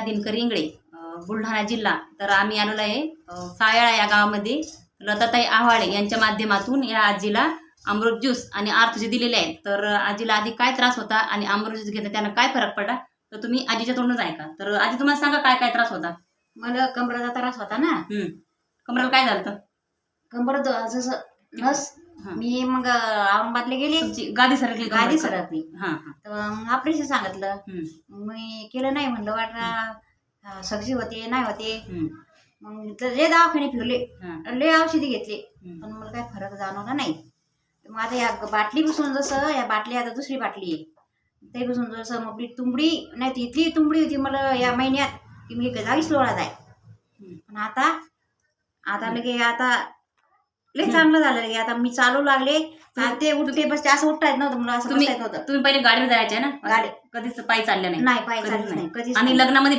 दिनकर इंगळे, बुलढाणा जिल्हा. तर आम्ही आलेलो आहे सायाळा या गावामध्ये. लताताई आव्हाळे यांच्या माध्यमातून या आजीला अमृत ज्यूस आणि आर्थचे दिलेले आहेत. तर आजीला आधी काय त्रास होता आणि अमृत ज्यूस घेता त्यांना काय फरक पडला तर तुम्ही आजीच्या तोंडूनच ऐका. तर आजी तुम्हाला सांगा काय काय त्रास होता. मला कमरेचा त्रास होता ना. कमरेला काय झालं तर कंबर जसं नस मी मग औरंगाबादला गेले. तुमची गादी सरकली. गादी सरकली. हां तर मग ऑपरेशन सांगितलं. मी केलं नाही, म्हणलं वाटला सगळी होते नाही होते. मग तर लय दवाखाने फिरले, लय औषधी घेतले, पण मला काही फरक जाणवला नाही. मग आता या बाटलीपासून जसं या बाटली आता दुसरी बाटली आहे त्यापासून जसं मग तुंबडी नाही ती इथली तुंबडी होती मला या महिन्यात की मी जागीच लोळा जाय. पण आता लगे आता लय चांगलं झालं लगे. आता मी चालू लागले ते उठते बसते असं उठता येत नव्हतं मला, असं बसता येत होतं. तुम्ही पहिले गाडीवर जायचे ना गाडी कधीच पायी चालल्या नाही पाय चालत नाही कधीच. आणि लग्नामध्ये